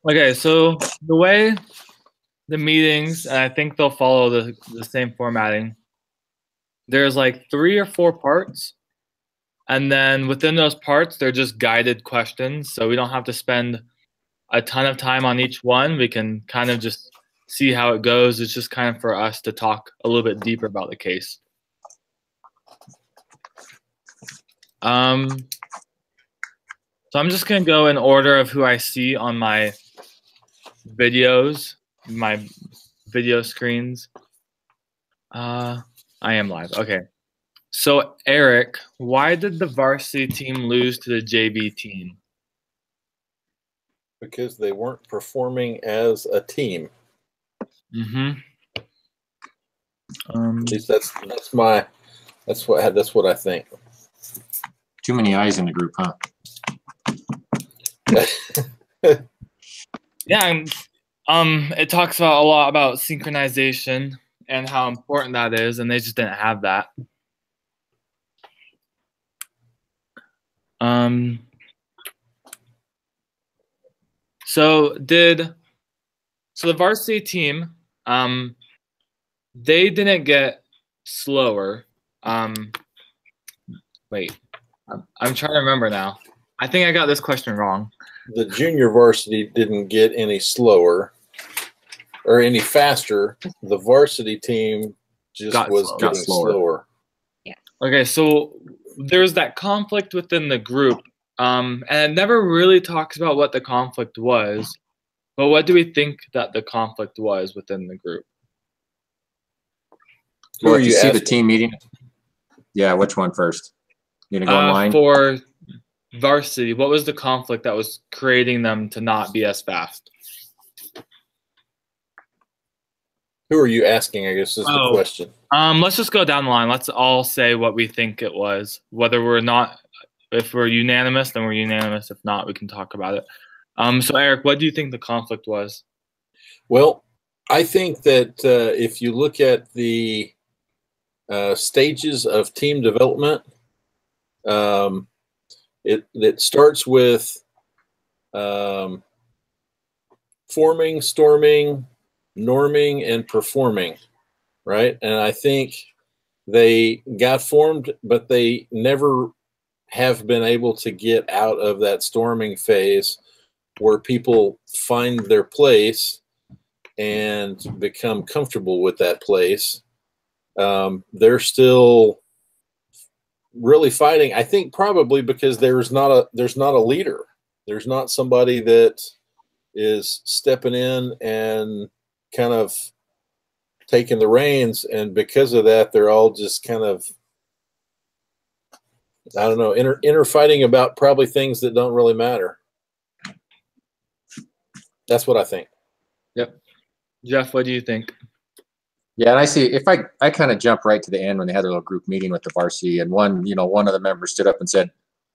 Okay, so the way the meetings, and I think they'll follow the same formatting. There's like 3 or 4 parts, and then within those parts, they're just guided questions, so we don't have to spend a ton of time on each one. We can kind of just see how it goes. It's just kind of for us to talk a little bit deeper about the case. So I'm just gonna go in order of who I see on my videos, my video screens. I am live. Okay. So Eric, why did the varsity team lose to the JV team? Because they weren't performing as a team. Mm-hmm. At least that's what I think. Too many eyes in the group, huh? Yeah. It talks about a lot about synchronization and how important that is, and they just didn't have that. So the varsity team, they didn't get slower. Wait, I'm trying to remember now. I think I got this question wrong. The junior varsity didn't get any slower or any faster. The varsity team was getting slower. Yeah. Okay, so there's that conflict within the group, and it never really talks about what the conflict was. But what do we think that the conflict was within the group? Well, if you see the team meeting, yeah, which one first? You gonna go in line? For varsity, what was the conflict that was creating them to not be as fast? Who are you asking, I guess, is the question. Let's just go down the line. Let's all say what we think it was. Whether we're not, if we're unanimous, then we're unanimous. If not, we can talk about it. So Eric, what do you think the conflict was? Well, I think that if you look at the stages of team development, it starts with forming, storming, norming, and performing, right? And I think they got formed, but they never have been able to get out of that storming phase where people find their place and become comfortable with that place. They're still really fighting. I think probably because there's not a leader. There's not somebody that is stepping in and kind of taking the reins, and because of that, they're all just kind of, I don't know, inner fighting about probably things that don't really matter. That's what I think. Yep. Jeff, what do you think? Yeah, and I see, if I kind of jump right to the end when they had their little group meeting with the varsity, and one of the members stood up and said,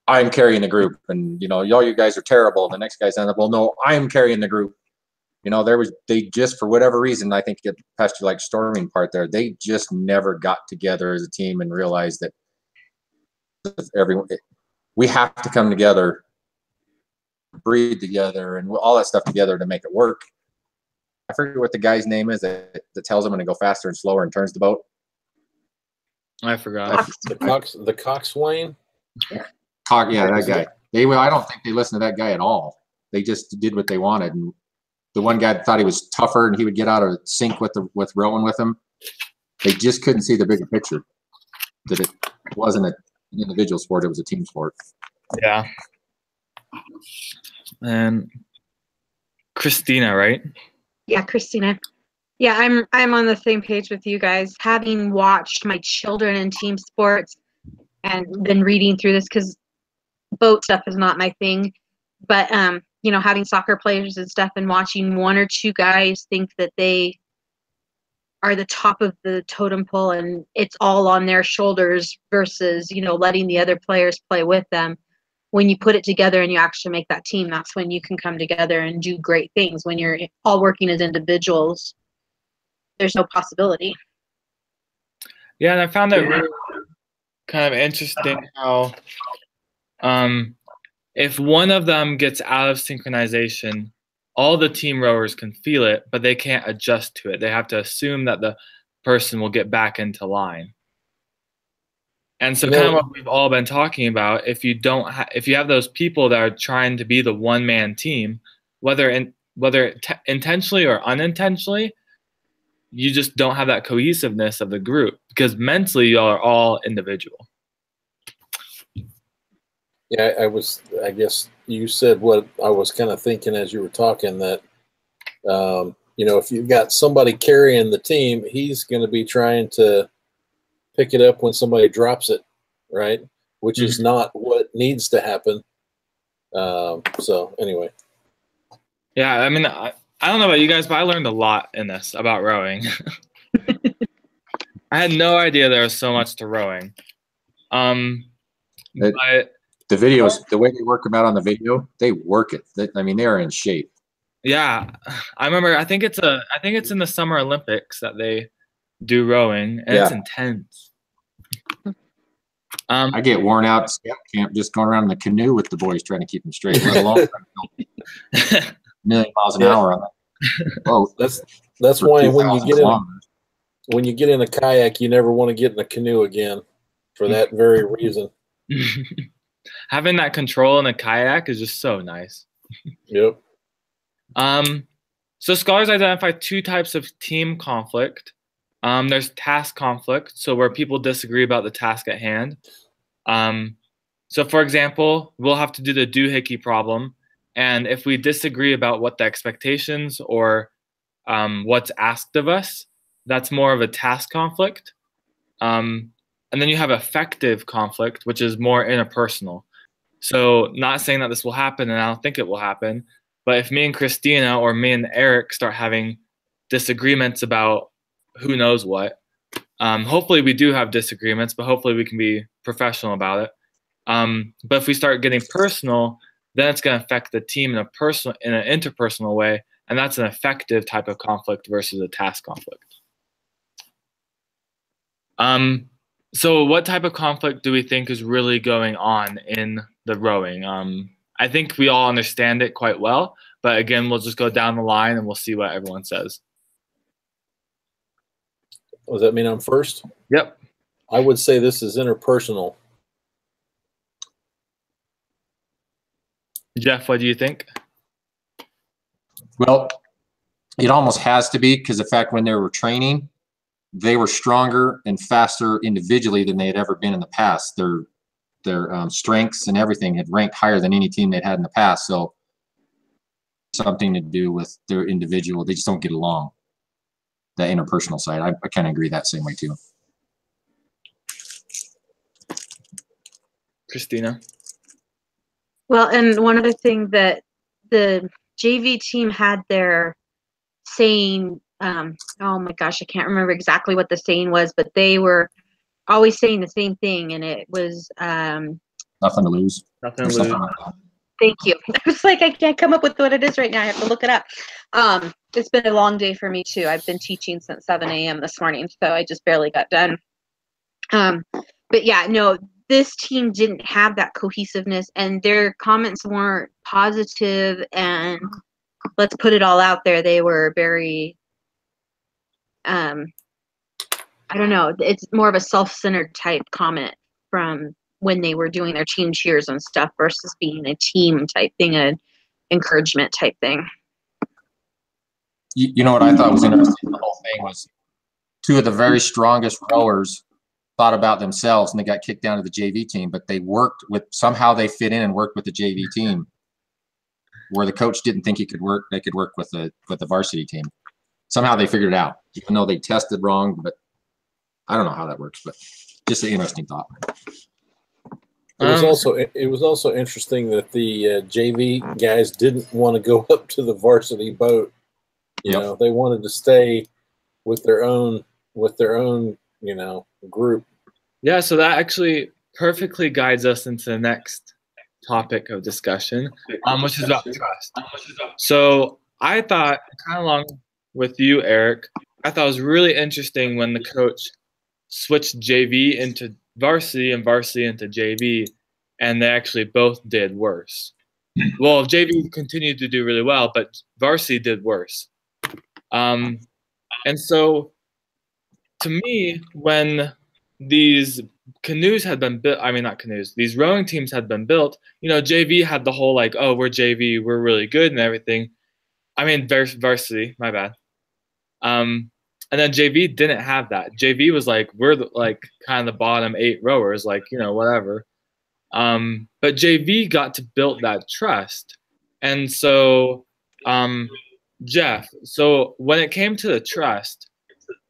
"I'm carrying the group," and all you guys are terrible. The next guy ended up, "Well, no, I'm carrying the group." They just, for whatever reason, I think it passed you like storming part there. They just never got together as a team and realized that we have to come together, breathe together, and all that stuff together to make it work. I forget what the guy's name is that tells them when to go faster and slower and turns the boat. I forgot. The coxswain. Yeah, that guy. I don't think they listened to that guy at all. They just did what they wanted, and the one guy thought he was tougher and he would get out of sync with rowing with him. They just couldn't see the bigger picture. That it wasn't an individual sport; it was a team sport. Yeah. And Christina, right? Yeah, Christina. Yeah, I'm on the same page with you guys. Having watched my children in team sports and been reading through this, because boat stuff is not my thing, but having soccer players and stuff and watching one or two guys think that they are the top of the totem pole and it's all on their shoulders versus letting the other players play with them. When you put it together and you actually make that team, that's when you can come together and do great things. When you're all working as individuals, there's no possibility. Yeah, and I found that really kind of interesting how if one of them gets out of synchronization, all the team rowers can feel it, but they can't adjust to it. They have to assume that the person will get back into line. And so kind of what we've all been talking about, if you don't if you have those people that are trying to be the one-man team, whether intentionally or unintentionally, you just don't have that cohesiveness of the group because mentally y'all are all individual. Yeah, I guess you said what I was kind of thinking as you were talking, that, if you've got somebody carrying the team, he's going to be trying to pick it up when somebody drops it, right? Which is not what needs to happen. So anyway. Yeah, I mean, I don't know about you guys, but I learned a lot in this about rowing. I had no idea there was so much to rowing. But the videos, the way they work them out on the video, they work it. They are in shape. Yeah, I remember. I think it's in the Summer Olympics that they do rowing, and it's intense. I get worn out at scout camp just going around in the canoe with the boys trying to keep them straight, let alone a million miles an hour on that boat. That's why when you get in a kayak, you never want to get in a canoe again, for that very reason. Having that control in a kayak is just so nice. Yep. So scholars identify two types of team conflict. There's task conflict, so where people disagree about the task at hand. So for example, we'll have to do the doohickey problem, and if we disagree about what the expectations or what's asked of us, that's more of a task conflict. And then you have effective conflict, which is more interpersonal. So not saying that this will happen, and I don't think it will happen, but if me and Christina or me and Eric start having disagreements about who knows what, hopefully we do have disagreements, but hopefully we can be professional about it. But if we start getting personal, then it's going to affect the team in an interpersonal way, and that's an effective type of conflict versus a task conflict. So what type of conflict do we think is really going on in the rowing? I think we all understand it quite well, but again, we'll just go down the line and we'll see what everyone says. Does that mean I'm first? Yep. I would say this is interpersonal. Jeff, what do you think? Well, it almost has to be, because the fact when they were training, they were stronger and faster individually than they had ever been in the past. Their strengths and everything had ranked higher than any team they'd had in the past. So something to do with their individual. They just don't get along. The interpersonal side. I kind of agree that same way too. Christina? Well, and one other thing that the JV team had their saying, oh my gosh, I can't remember exactly what the saying was, but they were always saying the same thing, and it was nothing to lose. Nothing to lose. Thank you. I was like, I can't come up with what it is right now. I have to look it up. It's been a long day for me too. I've been teaching since 7 a.m. this morning, so I just barely got done. But yeah, no, this team didn't have that cohesiveness, and their comments weren't positive and let's put it all out there. They were very, I don't know, it's more of a self-centered type comment from when they were doing their team cheers and stuff versus being a team type thing, an encouragement type thing. You know what I thought was interesting in the whole thing was two of the very strongest rowers thought about themselves and they got kicked down to the JV team, but they worked with, somehow they fit in and worked with the JV team where the coach didn't think he could work, they could work with the varsity team. Somehow they figured it out, even though they tested wrong, but I don't know how that works, but just an interesting thought. It was also interesting that the JV guys didn't want to go up to the varsity boat. You know, they wanted to stay with their own, you know, group. Yeah, so that actually perfectly guides us into the next topic of discussion, which is about trust. So I thought, kind of along with you, Eric, I thought it was really interesting when the coach switched JV into varsity and varsity into JV, and they actually both did worse. Well, JV continued to do really well, but varsity did worse. And so, to me, when these canoes had been built, I mean, not canoes, these rowing teams had been built, JV had the whole like, oh, we're JV, we're really good and everything. I mean, varsity, my bad. And then JV didn't have that. JV was like, we're kind of the bottom 8 rowers, like, whatever. But JV got to build that trust. And so, Jeff, so when it came to the trust,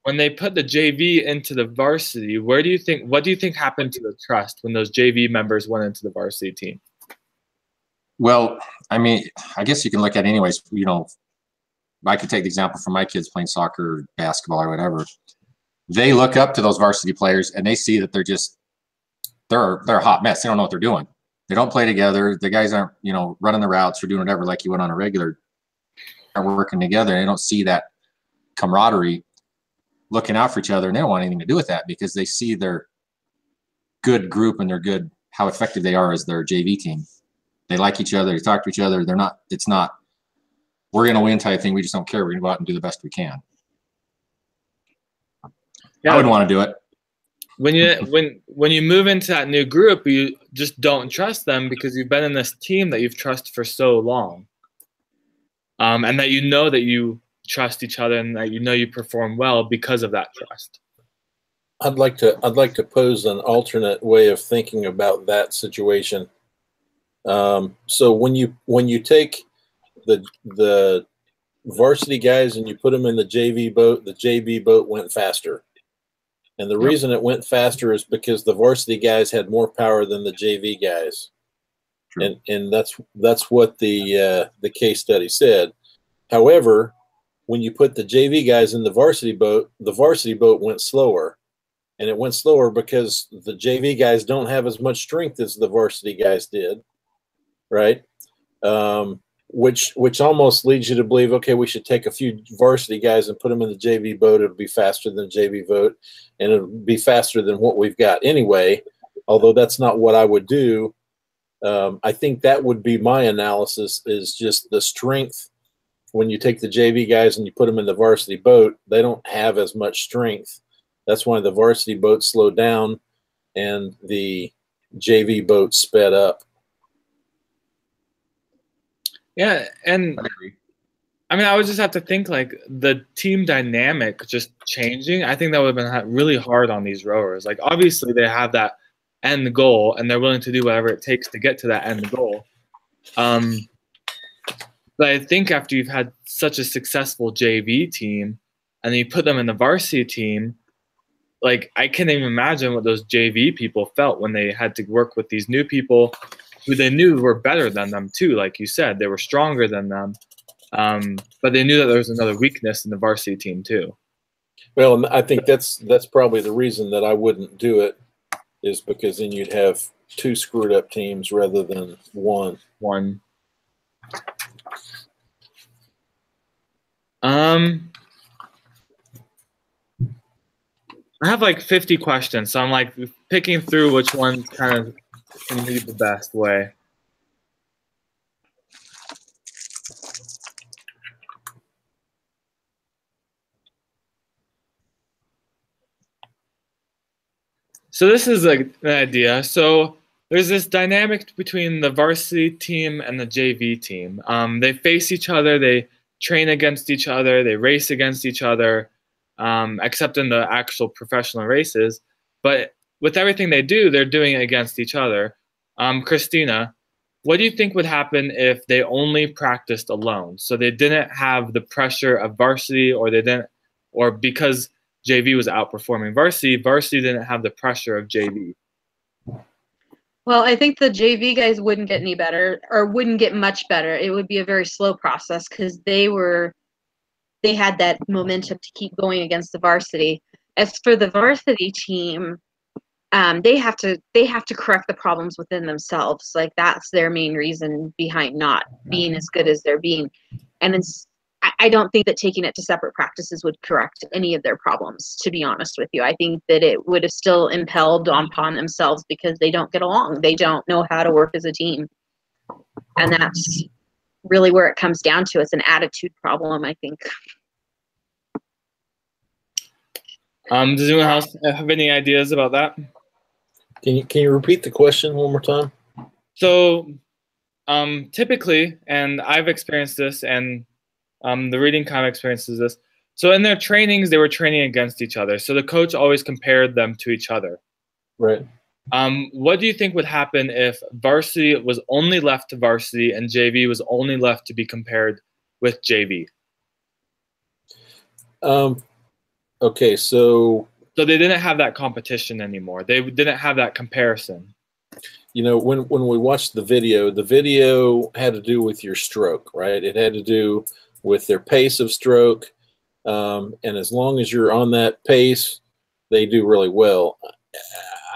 when they put the JV into the varsity, what do you think happened to the trust when those JV members went into the varsity team? Well, I mean, I guess you can look at it anyways. I could take the example from my kids playing soccer, or basketball, or whatever. They look up to those varsity players and they see that they're a hot mess. They don't know what they're doing. They don't play together. The guys aren't, running the routes or doing whatever like you would on a regular. Are working together. They don't see that camaraderie, looking out for each other, and they don't want anything to do with that because they see their good group and how effective they are as their JV team. They like each other. They talk to each other. It's not, we're going to win type thing. We just don't care. We're going to go out and do the best we can. Yeah. I wouldn't want to do it. When you move into that new group, you just don't trust them because you've been in this team that you've trusted for so long. And that you trust each other and that you perform well because of that trust. I'd like to pose an alternate way of thinking about that situation. So when you take the varsity guys and you put them in the JV boat went faster. And the reason it went faster is because the varsity guys had more power than the JV guys. True. And that's what the case study said. However, when you put the JV guys in the varsity boat went slower. And it went slower because the JV guys don't have as much strength as the varsity guys did, right? Which almost leads you to believe, okay, we should take a few varsity guys and put them in the JV boat. It'll be faster than the JV boat, and it'll be faster than what we've got anyway, although that's not what I would do. I think that would be my analysis, is just the strength. When you take the JV guys and you put them in the varsity boat, they don't have as much strength. That's why the varsity boat slowed down and the JV boat sped up. Yeah, and I mean, I would just have to think like the team dynamic just changing. I think that would have been really hard on these rowers. Like, obviously, they have that end goal, and they're willing to do whatever it takes to get to that end goal. But I think after you've had such a successful JV team, and then you put them in the varsity team, like, I can't even imagine what those JV people felt when they had to work with these new people who they knew were better than them too. Like you said, they were stronger than them. But they knew that there was another weakness in the varsity team too. Well, I think that's probably the reason that I wouldn't do it, is because then you'd have 2 screwed up teams rather than one. I have like 50 questions, so I'm like picking through which ones kind of can lead the best way. So this is an idea. So there's this dynamic between the varsity team and the JV team. They face each other, they train against each other, they race against each other, except in the actual professional races. But with everything they do, they're doing it against each other. Christina, what do you think would happen if they only practiced alone? So they didn't have the pressure of varsity, or because JV was outperforming varsity didn't have the pressure of JV. Well, I think the JV guys wouldn't get any better, or wouldn't get much better. It would be a very slow process because they had that momentum to keep going against the varsity. As for the varsity team, they have to correct the problems within themselves. Like, that's their main reason behind not being as good as they're being. And I don't think that taking it to separate practices would correct any of their problems, to be honest with you. I think that it would have still impelled upon themselves because they don't get along. They don't know how to work as a team. And that's really where it comes down to. It's an attitude problem, I think. Does anyone else have any ideas about that? Can you repeat the question one more time? So typically, and I've experienced this, and the reading kind of experiences this. So in their trainings, they were training against each other. So the coach always compared them to each other. Right. What do you think would happen if varsity was only left to varsity and JV was only left to be compared with JV? Okay, so they didn't have that competition anymore. They didn't have that comparison. You know, when we watched the video had to do with your stroke, right? It had to do with their pace of stroke. And as long as you're on that pace, they do really well.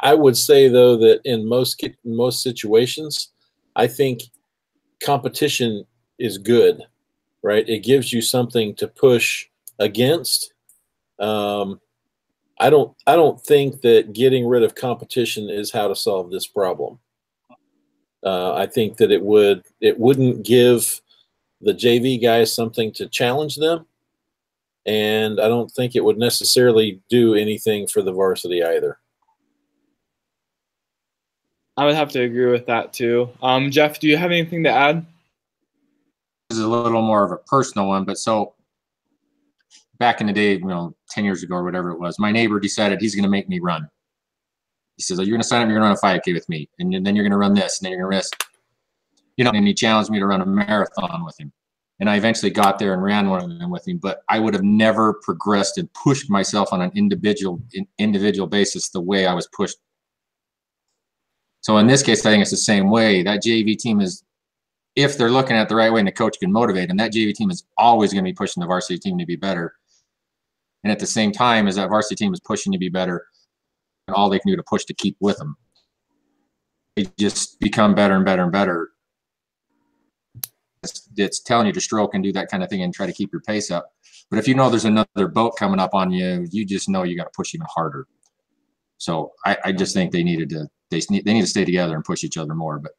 I would say, though, that in most situations, I think competition is good, right? It gives you something to push against. I don't think that getting rid of competition is how to solve this problem. I think that it wouldn't give the JV guys something to challenge them, and I don't think it would necessarily do anything for the varsity either. I would have to agree with that too. Jeff, do you have anything to add? This is a little more of a personal one, but so back in the day, 10 years ago or whatever it was, my neighbor decided he's going to make me run. He says, "Oh, you're going to sign up, you're going to run a 5K with me, and then you're going to run this, and then you're going to run this." And he challenged me to run a marathon with him. And I eventually got there and ran one of them with him, but I would have never progressed and pushed myself on an individual basis the way I was pushed. So in this case, I think it's the same way. That JV team is, if they're looking at the right way and the coach can motivate them, that JV team is always going to be pushing the varsity team to be better. And at the same time as that varsity team is pushing to be better, and all they can do to push to keep with them, they just become better and better and better. It's telling you to stroke and do that kind of thing and try to keep your pace up. But if you know there's another boat coming up on you, you just know you got to push even harder. So I just think they need to stay together and push each other more. But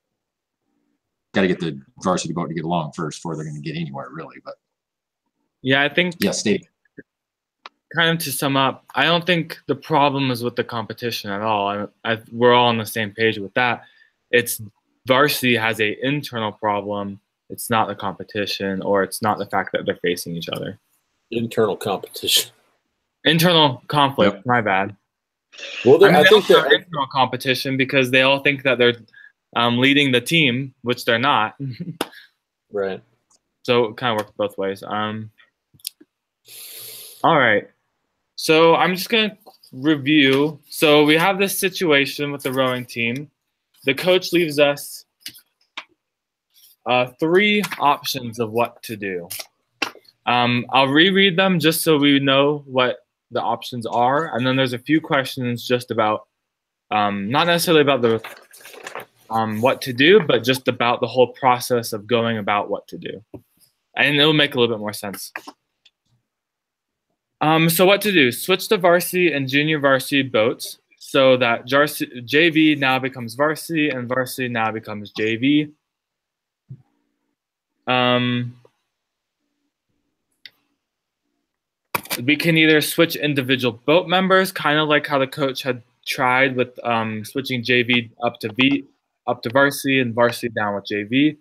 got to get the varsity boat to get along first before they're going to get anywhere, really. But yeah, I think stay. Kind of to sum up, I don't think the problem is with the competition at all. We're all on the same page with that. It's varsity has an internal problem. It's not the competition, or it's not the fact that they're facing each other. Internal competition. Internal conflict. Yep. My bad. Well, I think they're internal competition because they all think that they're leading the team, which they're not. Right. So it kind of works both ways. All right. So I'm just going to review. So we have this situation with the rowing team. The coach leaves us 3 options of what to do. I'll reread them just so we know what the options are. And then there's a few questions just about, not necessarily about the what to do, but just about the whole process of going about what to do. And it'll make a little bit more sense. So what to do? Switch to varsity and junior varsity boats so that JV now becomes varsity and varsity now becomes JV. We can either switch individual boat members, kind of like how the coach had tried with switching JV up to varsity and varsity down with JV.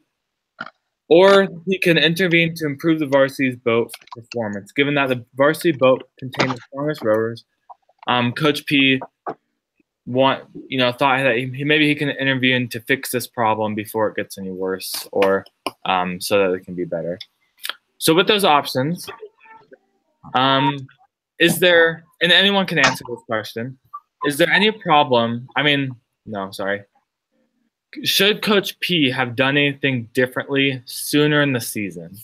Or he can intervene to improve the varsity's boat performance. Given that the varsity boat contained the strongest rowers, Coach P thought that maybe he can intervene to fix this problem before it gets any worse, or so that it can be better. So with those options, is there, and anyone can answer this question, is there any problem? Should Coach P have done anything differently sooner in the season?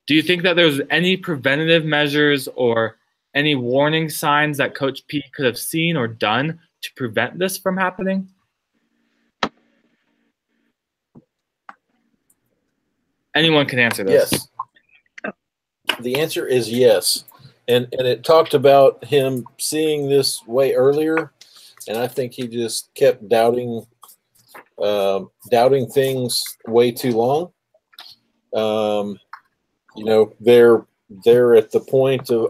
Do you think that there's any preventative measures or any warning signs that Coach P could have seen or done to prevent this from happening? Anyone can answer this. Yes. The answer is yes. And it talked about him seeing this way earlier, and I think he just kept doubting doubting things way too long. You know, they're at the point of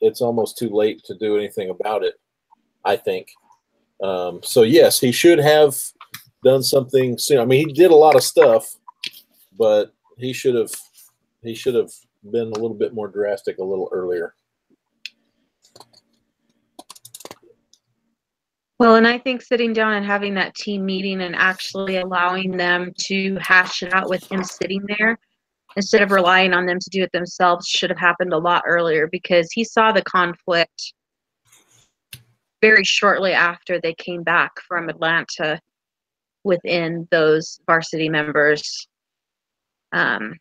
it's almost too late to do anything about it, I think. So yes, he should have done something soon. I mean, he did a lot of stuff, but he should have been a little bit more drastic a little earlier. Well, and I think sitting down and having that team meeting and actually allowing them to hash it out with him sitting there instead of relying on them to do it themselves should have happened a lot earlier, because he saw the conflict very shortly after they came back from Atlanta within those varsity members. And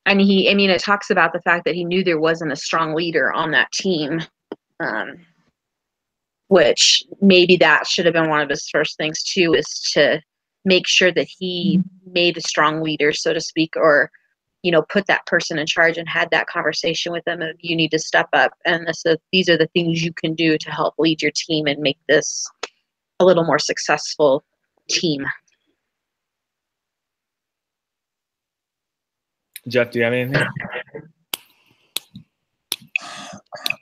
it talks about the fact that he knew there wasn't a strong leader on that team, which maybe that should have been one of his first things too, is to make sure that he made a strong leader, so to speak, or, you know, put that person in charge and had that conversation with them of, you need to step up, and these are the things you can do to help lead your team and make this a little more successful team. Jeff, do you have anything?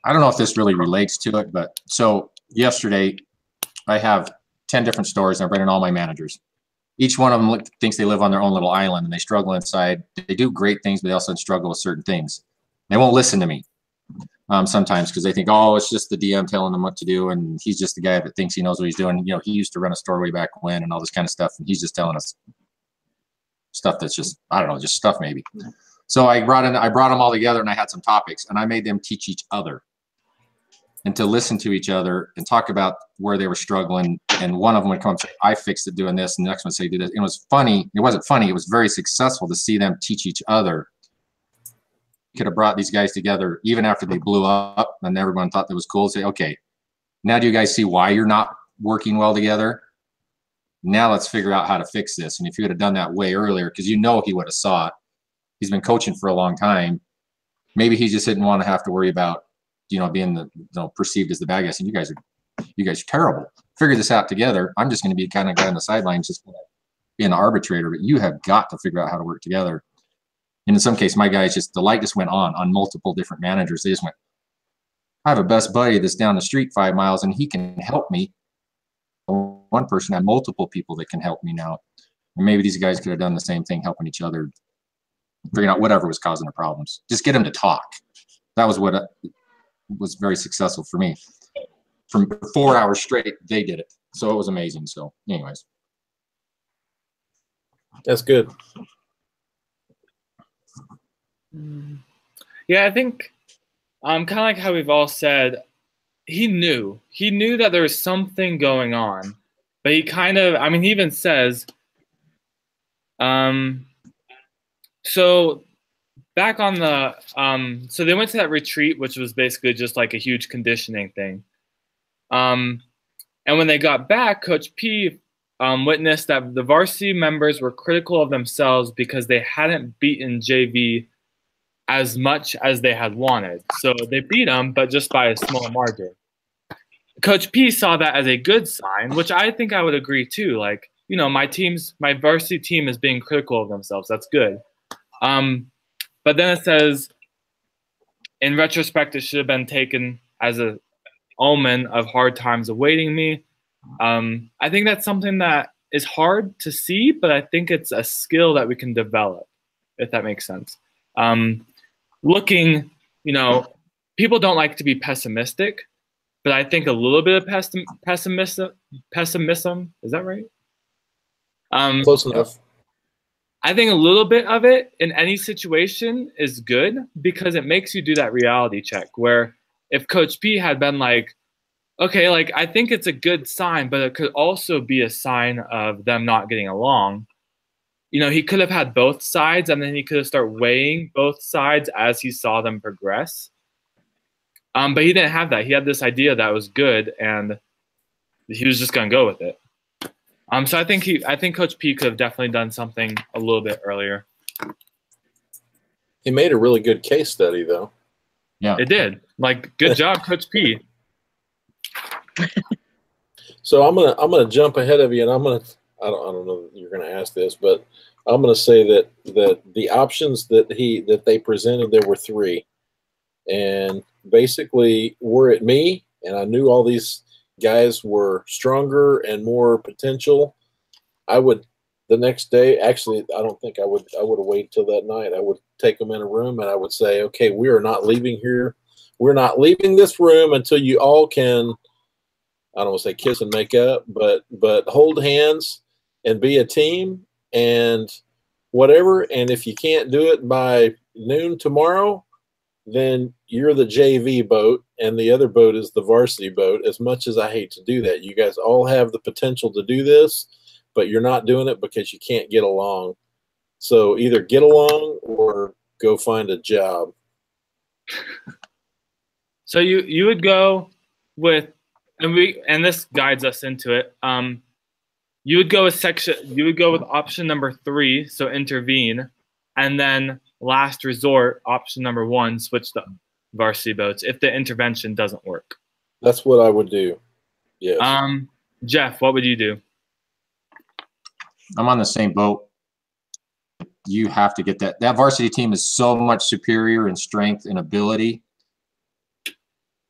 I don't know if this really relates to it, but so yesterday I have 10 different stores and I'm bringing all my managers. Each one of them thinks they live on their own little island and they struggle inside. They do great things, but they also struggle with certain things. They won't listen to me sometimes because they think, oh, it's just the DM telling them what to do, and he's just the guy that thinks he knows what he's doing. You know, he used to run a store way back when and all this kind of stuff, and he's just telling us stuff that's just, I don't know, just stuff maybe. So I brought them all together and I had some topics and I made them teach each other and to listen to each other and talk about where they were struggling. And one of them would come up and say, I fixed it doing this. And the next one would say, do this. It was funny. It wasn't funny. It was very successful to see them teach each other. Could have brought these guys together even after they blew up and everyone thought that was cool. Say, okay, now do you guys see why you're not working well together? Now let's figure out how to fix this. And if you would have done that way earlier, because you know he would have saw it. He's been coaching for a long time. Maybe he just didn't want to have to worry about, you know, being perceived as the bad guy. And you guys are terrible. Figure this out together. I'm just going to be the kind of guy on the sidelines, just going to be an arbitrator. But you have got to figure out how to work together. And in some cases, my guys the light just went on multiple different managers. They just went, I have a best buddy that's down the street 5 miles, and he can help me. One person had multiple people that can help me now. And maybe these guys could have done the same thing, helping each other, figuring out whatever was causing the problems. Just get them to talk. That was what was very successful for me. From 4 hours straight, they did it. So it was amazing. So anyways. That's good. Yeah, I think kind of like how we've all said, he knew that there was something going on, but he kind of, I mean, he even says, so back on the, so they went to that retreat, which was basically just like a huge conditioning thing. And when they got back, Coach P witnessed that the varsity members were critical of themselves because they hadn't beaten JV as much as they had wanted. So they beat them, but just by a small margin. Coach P saw that as a good sign, which I think I would agree too. Like, you know, my varsity team is being critical of themselves. That's good. But then it says, in retrospect, it should have been taken as an omen of hard times awaiting me. I think that's something that is hard to see, but I think it's a skill that we can develop, if that makes sense. Looking, you know, people don't like to be pessimistic, but I think a little bit of pessimism, is that right? Close enough. I think a little bit of it in any situation is good because it makes you do that reality check where if Coach P had been like, okay, like I think it's a good sign, but it could also be a sign of them not getting along. You know, he could have had both sides and then he could have started weighing both sides as he saw them progress. But he didn't have that. He had this idea that was good and he was just going to go with it. So I think Coach P could have definitely done something a little bit earlier. He made a really good case study though. Yeah. It did. Like, good job, Coach P. So I'm gonna jump ahead of you, and I don't know that you're gonna ask this, but I'm gonna say that the options that they presented, there were three, and basically were it me, and I knew all these guys were stronger and more potential, I would the next day. Actually, I don't think I would have waited till that night. I would take them in a room and I would say, okay, we are not leaving here. We're not leaving this room until you all can, I don't want to say kiss and make up, but hold hands and be a team and whatever. And if you can't do it by noon tomorrow, then you're the JV boat and the other boat is the varsity boat. As much as I hate to do that, you guys all have the potential to do this, but you're not doing it because you can't get along. So either get along or go find a job. So you would go with, and this guides us into it. You would go with option number 3, so intervene, and then last resort, option number 1, switch the varsity boats if the intervention doesn't work. That's what I would do. Yes. Jeff, what would you do? I'm on the same boat. You have to get that varsity team is so much superior in strength and ability.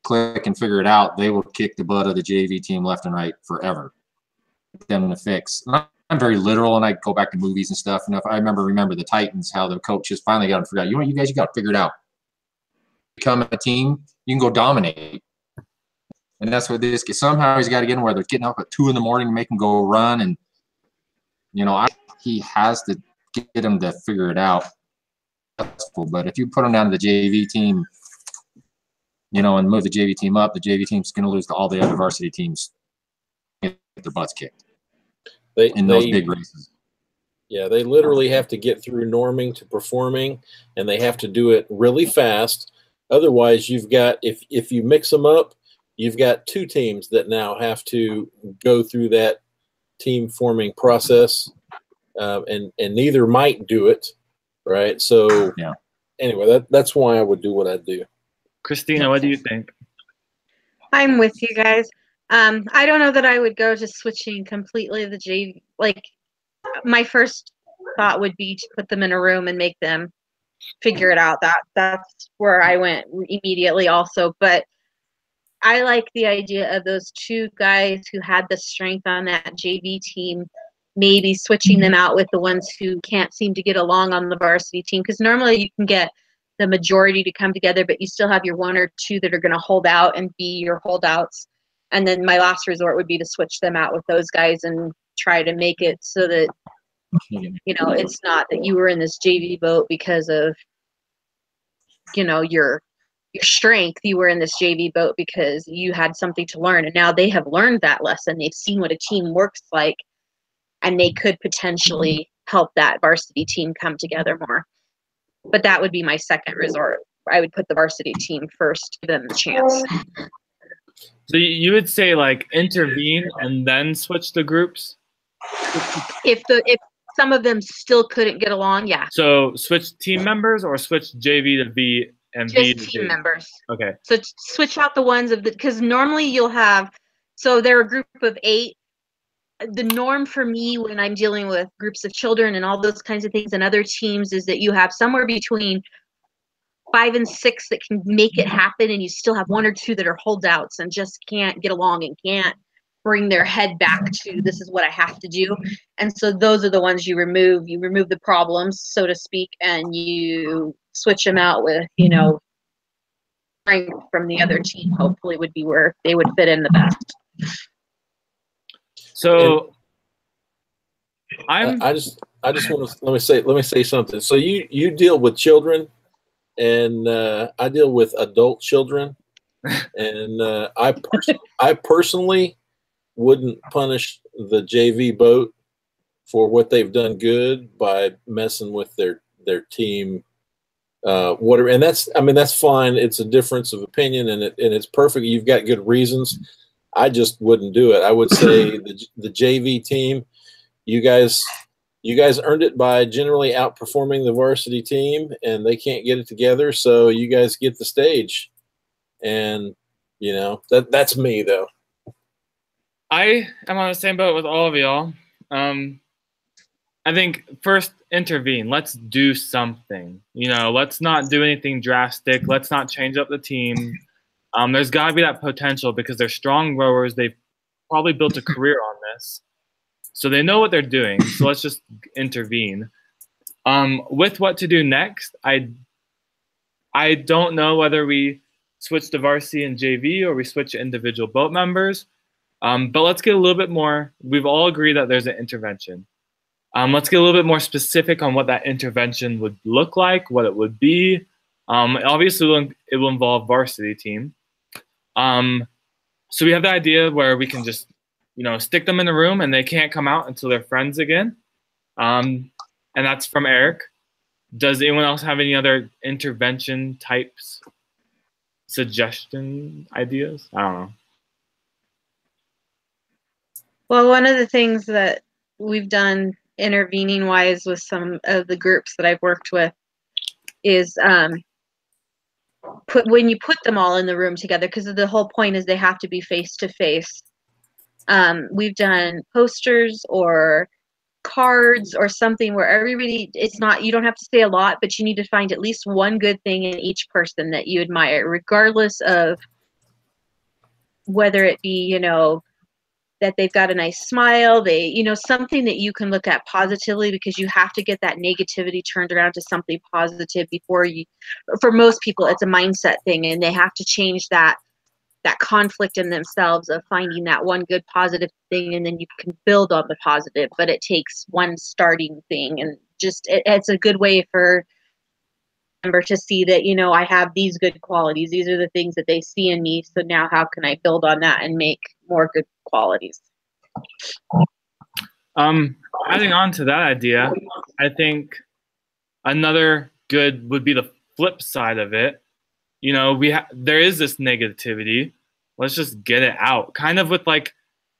Click and figure it out. They will kick the butt of the JV team left and right forever. Them to fix. And I'm very literal, and I go back to movies and stuff. And if I remember the Titans, how the coaches finally got them figured out. You guys, you got to figure it out. Become a team, you can go dominate. And that's what this. Somehow he's got to get them where they're getting up at 2 in the morning to make them go run. And he has to get them to figure it out. But if you put them down to the JV team, and move the JV team up, the JV team's going to lose to all the other varsity teams. Get their butts kicked in those big races. Yeah, they literally have to get through norming to performing, and they have to do it really fast. Otherwise, you've got if you mix them up, you've got 2 teams that now have to go through that team forming process, and neither might do it, right? So yeah. Anyway, that's why I would do what I do. Christina, what do you think? I'm with you guys. I don't know that I would go to switching completely the JV. Like, my first thought would be to put them in a room and make them figure it out. That's where I went immediately also. But I like the idea of those 2 guys who had the strength on that JV team, maybe switching them out with the ones who can't seem to get along on the varsity team. Because normally you can get the majority to come together, but you still have your 1 or 2 that are going to hold out and be your holdouts. And then my last resort would be to switch them out with those guys and try to make it so that, it's not that you were in this JV boat because of, your strength. You were in this JV boat because you had something to learn. And now they have learned that lesson. They've seen what a team works like, and they could potentially help that varsity team come together more. But that would be my second resort. I would put the varsity team first, give them the chance. So you would say like intervene and then switch the groups? If some of them still couldn't get along, yeah. So switch team members or switch JV to V and V to Just team J? members. Okay. So switch out the ones because normally you'll have, so they're a group of 8. The norm for me when I'm dealing with groups of children and all those kinds of things and other teams is that you have somewhere between 5 and 6 that can make it happen, and you still have 1 or 2 that are holdouts and just can't get along and can't bring their head back to this is what I have to do. And so those are the ones you remove. You remove the problems, so to speak, and you switch them out with, strength from the other team. Hopefully would be where they would fit in the best. So I just want to let me say something. So you deal with children, and I deal with adult children, and I personally wouldn't punish the JV boat for what they've done good by messing with their team, whatever. And that's fine. It's a difference of opinion, and it's perfect. You've got good reasons. I just wouldn't do it. I would say the JV team, you guys earned it by generally outperforming the varsity team, and they can't get it together, so you guys get the stage. And that's me though. I am on the same boat with all of y'all. I think first intervene. Let's do something. You know, let's not do anything drastic. Let's not change up the team. There's got to be that potential because they're strong rowers. They've probably built a career on this, so they know what they're doing. So let's just intervene. With what to do next, I don't know whether we switch to varsity and JV or we switch to individual boat members. But let's get a little bit more. We've all agreed that there's an intervention. Let's get a little bit more specific on what that intervention would look like, what it would be. Obviously, it will involve varsity team. So we have the idea where we can just, you know, stick them in a room and they can't come out until they're friends again. And that's from Eric. Does anyone else have any other intervention types, suggestion ideas? I don't know. Well, one of the things that we've done intervening wise with some of the groups that I've worked with is when you put them all in the room together, because the whole point is they have to be face to face. We've done posters or cards or something where everybody, it's not, you don't have to say a lot, but you need to find at least one good thing in each person that you admire, regardless of whether it be, you know, that they've got a nice smile, they, you know, something that you can look at positively, because you have to get that negativity turned around to something positive before you, for most people, it's a mindset thing, and they have to change that conflict in themselves of finding that one good positive thing, and then you can build on the positive, but it takes one starting thing, and just, it's a good way for member to see that, you know, I have these good qualities. These are the things that they see in me. So now how can I build on that and make more good qualities? Adding on to that idea, I think another good would be the flip side of it. You know, there is this negativity. Let's just get it out. Kind of with like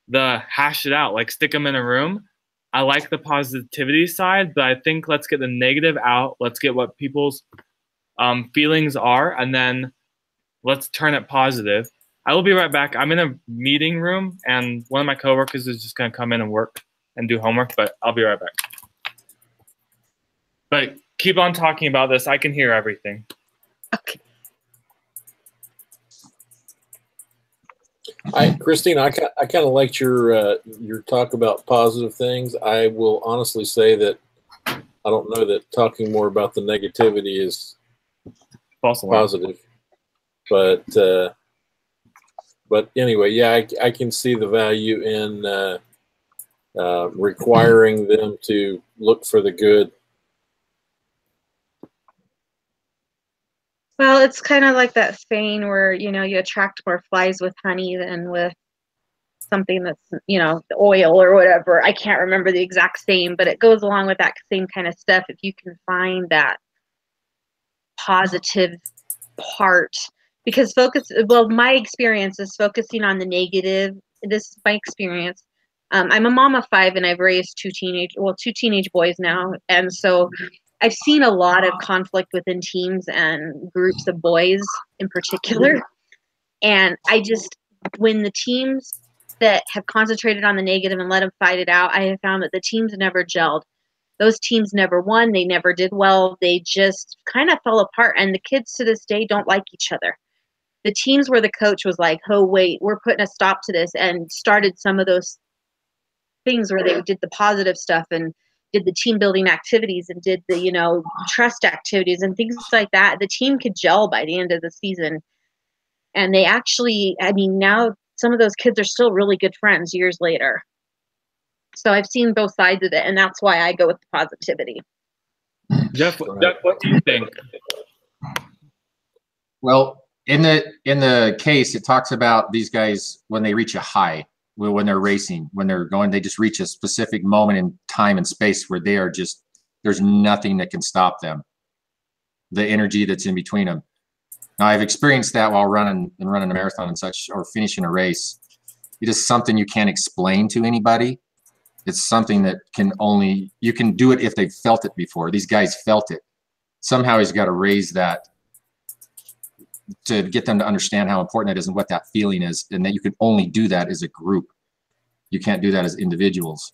the hash it out, like stick them in a room. I like the positivity side, but I think let's get the negative out. Let's get what people's feelings are, and then let's turn it positive. I will be right back. I'm in a meeting room, and one of my coworkers is just going to come in and work and do homework, but I'll be right back. But keep on talking about this. I can hear everything. Okay. Christine, I kind of liked your talk about positive things. I will honestly say that I don't know that talking more about the negativity is positive, but anyway, yeah, I can see the value in requiring them to look for the good. Well, it's kind of like that saying where, you know, you attract more flies with honey than with something that's, you know, oil or whatever. I can't remember the exact same, but it goes along with that same kind of stuff. If you can find that positive part, because my experience is focusing on the negative. This is my experience. I'm a mom of 5, and I've raised 2 teenage boys now, and so I've seen a lot of conflict within teams and groups of boys in particular. And when the teams that have concentrated on the negative and let them fight it out, I have found that the teams never gelled. Those teams never won. They never did well. They just kind of fell apart. And the kids to this day don't like each other. The teams where the coach was like, oh, wait, we're putting a stop to this, and started some of those things where they did the positive stuff and did the team building activities and did the, you know, trust activities and things like that, the team could gel by the end of the season. And they actually, I mean, now some of those kids are still really good friends years later. So I've seen both sides of it, and that's why I go with the positivity. Jeff, what do you think? Well, in the case, it talks about these guys when they reach a high. When they're racing, when they're going, they just reach a specific moment in time and space where they are just, there's nothing that can stop them. The energy that's in between them. Now, I've experienced that while running a marathon and such, or finishing a race. It is something you can't explain to anybody. It's something that you can do it if they've felt it before. These guys felt it. Somehow he's got to raise that to get them to understand how important it is and what that feeling is, and that you can only do that as a group. You can't do that as individuals.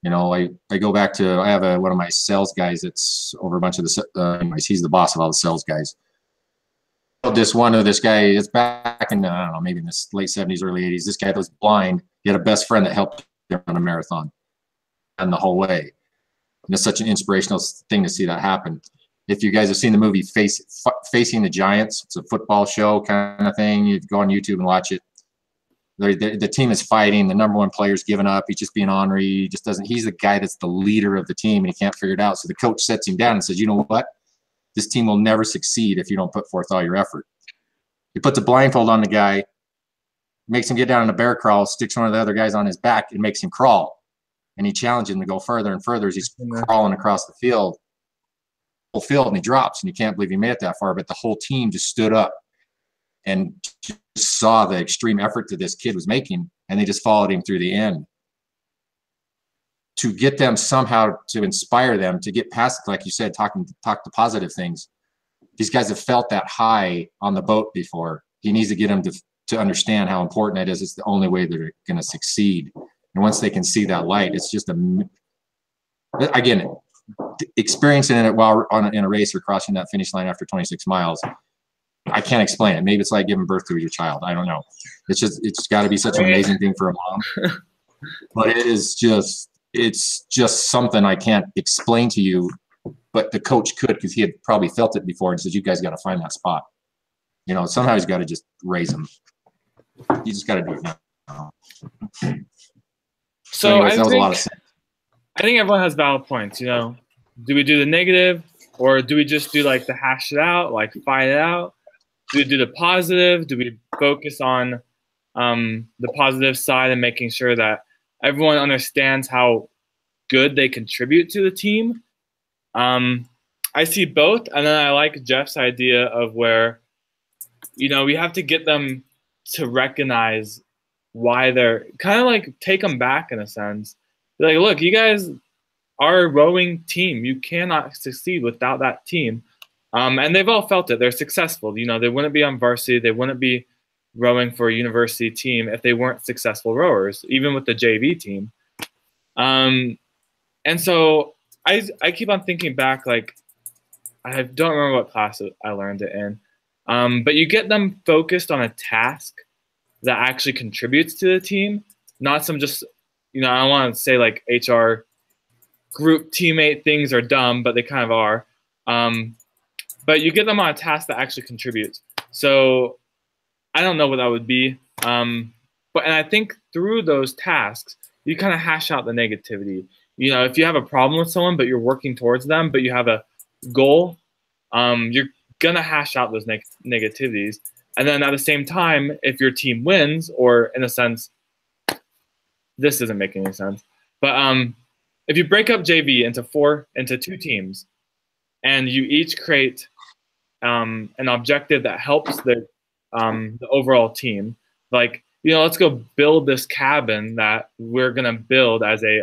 You know, I go back to, I have one of my sales guys that's over a bunch of the, anyways, he's the boss of all the sales guys. This guy, it's back in, I don't know, maybe in the late 70s, early 80s. This guy was blind. He had a best friend that helped him run a marathon and the whole way. And it's such an inspirational thing to see that happen. If you guys have seen the movie Facing the Giants, it's a football show kind of thing. You go on YouTube and watch it. The team is fighting. The number one player's giving up. He's just being ornery. He just doesn't. He's the guy that's the leader of the team, and he can't figure it out. So the coach sets him down and says, "You know what? This team will never succeed if you don't put forth all your effort." He puts a blindfold on the guy, makes him get down in a bear crawl, sticks one of the other guys on his back, and makes him crawl. And he challenges him to go further and further as he's crawling across the field. Whole field, and he drops, and you can't believe he made it that far. But the whole team just stood up and just saw the extreme effort that this kid was making, and they just followed him through the end. To get them somehow, to inspire them to get past, like you said, talk to positive things. These guys have felt that high on the boat before. He needs to get them to understand how important that is. It's the only way they're going to succeed. And once they can see that light, it's just again, experiencing it while in a race or crossing that finish line after 26 miles. I can't explain it. Maybe it's like giving birth to your child. I don't know. It's got to be such an amazing thing for a mom. But it's just something I can't explain to you. But the coach could, because he had probably felt it before and says, "You guys got to find that spot." You know, somehow he's got to just raise them. You just got to do it now. So anyways, that was a lot of sense. I think everyone has valid points. You know, do we do the negative, or do we just do like the hash it out, like fight it out? Do we do the positive? Do we focus on the positive side and making sure that everyone understands how good they contribute to the team? I see both, and then I like Jeff's idea of where, you know, we have to get them to recognize why they're kind of like take them back in a sense. Be like, look, you guys are a rowing team. You cannot succeed without that team. And they've all felt it. They're successful. You know, they wouldn't be on varsity. They wouldn't be rowing for a university team if they weren't successful rowers, even with the JV team. And so I keep on thinking back, like, I don't remember what class I learned it in. But you get them focused on a task that actually contributes to the team, not some just, you know, I don't want to say like HR group teammate things are dumb, but they kind of are. But you get them on a task that actually contributes. So I don't know what that would be. And I think through those tasks, you kind of hash out the negativity. You know, if you have a problem with someone, but you're working towards them, but you have a goal, you're going to hash out those negativities. And then at the same time, if your team wins, or in a sense, this doesn't make any sense, but if you break up JV into two teams, and you each create an objective that helps the overall team, like, you know, let's go build this cabin that we're gonna build as a